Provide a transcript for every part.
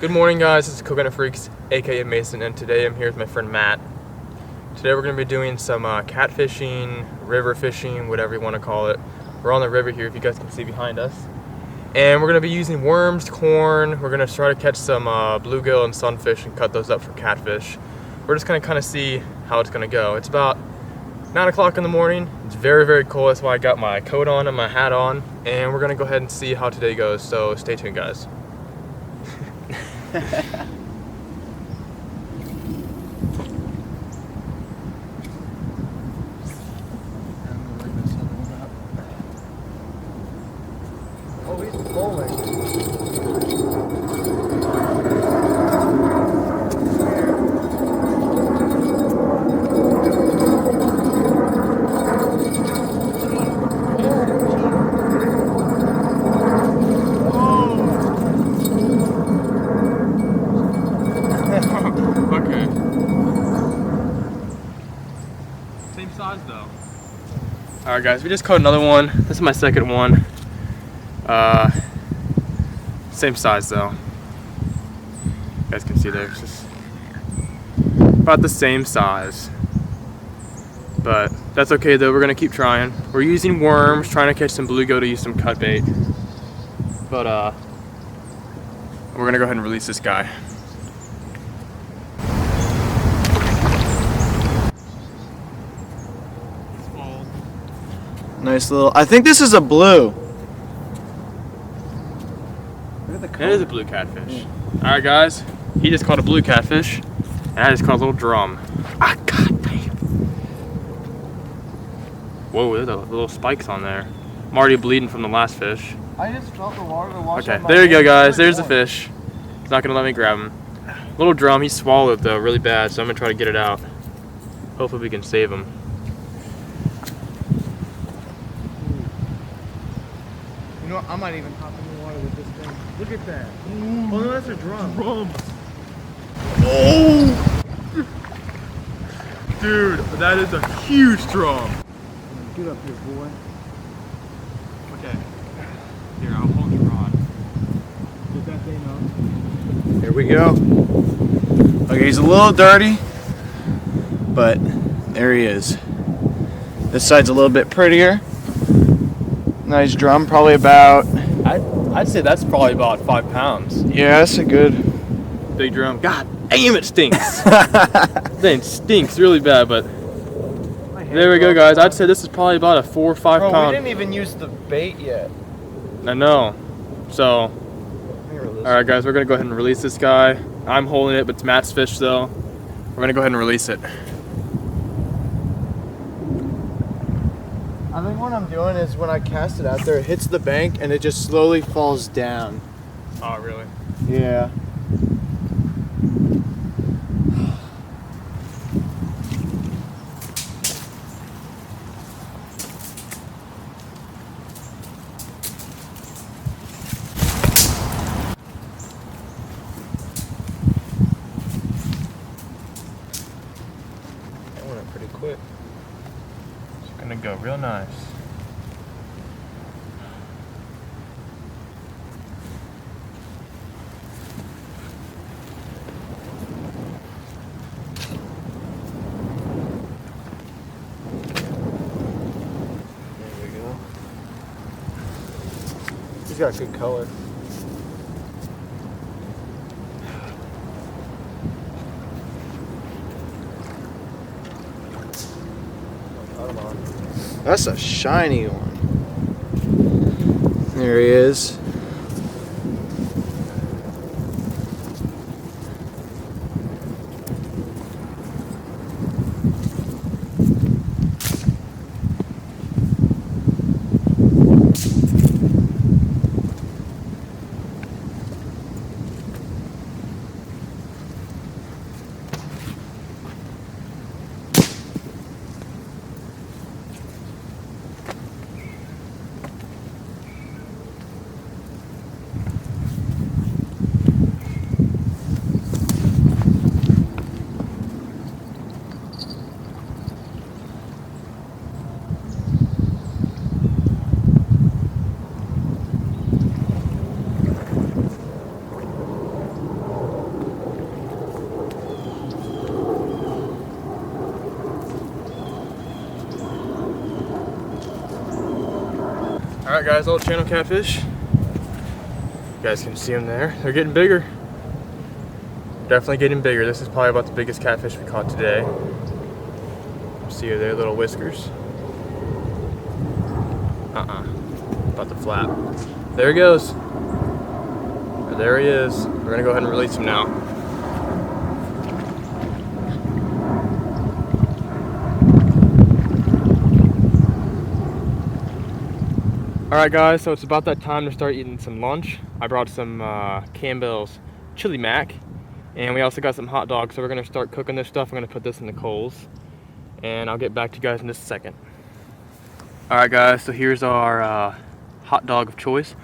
Good morning, guys. This is Coconut Freaks, aka Mason, and today I'm here with my friend Matt. Today we're going to be doing some catfishing, river fishing, whatever you want to call it. We're on the river here, if you guys can see behind us. And we're going to be using worms, corn. We're going to try to catch some bluegill and sunfish and cut those up for catfish. We're just going to kind of see how it's going to go. It's about 9 o'clock in the morning. It's very, very cold. That's why I got my coat on and my hat on. And we're going to go ahead and see how today goes. So stay tuned, guys. Oh, he's bowling. Okay. Same size though. Alright guys, we just caught another one. This is my second one. Same size though. You guys can see there, it's just about the same size. But that's okay though, we're gonna keep trying. We're using worms, trying to catch some bluegill to use some cut bait. But we're gonna go ahead and release this guy. Nice little. I think this is a blue. Look at the color. It is a blue catfish. Alright guys, he just caught a blue catfish, and I just caught a little drum. Ah, god damn. Whoa, there's a little spikes on there. I'm already bleeding from the last fish. I just felt the water wash Okay, out my there you go hand. guys, there's the fish. He's not gonna let me grab him. Little drum, he swallowed though really bad, so I'm gonna try to get it out. Hopefully we can save him. You know what? I might even hop in the water with this thing. Look at that. Oh no, that's a drum. Oh! Dude, that is a huge drum. Get up here, boy. Okay. Here, I'll hold your rod. Get that thing up. Here we go. Okay, he's a little dirty, but there he is. This side's a little bit prettier. Nice drum, probably about. I'd say that's probably about 5 pounds. Yeah, that's a good. Big drum. God damn, it stinks. Thing stinks really bad, but there we go, guys. I'd say this is probably about a 4 or 5 Bro, pound. we didn't even use the bait yet. I know. So, alright guys, we're gonna go ahead and release this guy. I'm holding it, but it's Matt's fish though. We're gonna go ahead and release it. I think what I'm doing is when I cast it out there, it hits the bank and it just slowly falls down. Oh, really? Yeah. That went up pretty quick. It's gonna go real nice. There we go. He's got good color. That's a shiny one. There he is. Alright guys, little channel catfish. You guys can see them there. They're getting bigger. Definitely getting bigger. This is probably about the biggest catfish we caught today. See their little whiskers. About to flap. There he goes. Or there he is. We're gonna go ahead and release him now. Alright guys, so it's about that time to start eating some lunch. I brought some Campbell's chili mac, and we also got some hot dogs, so we're gonna start cooking this stuff. I'm gonna put this in the coals, and I'll get back to you guys in just a second. Alright guys, so here's our hot dog of choice.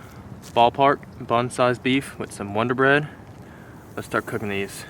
Ballpark bun-sized beef with some Wonder Bread. Let's start cooking these.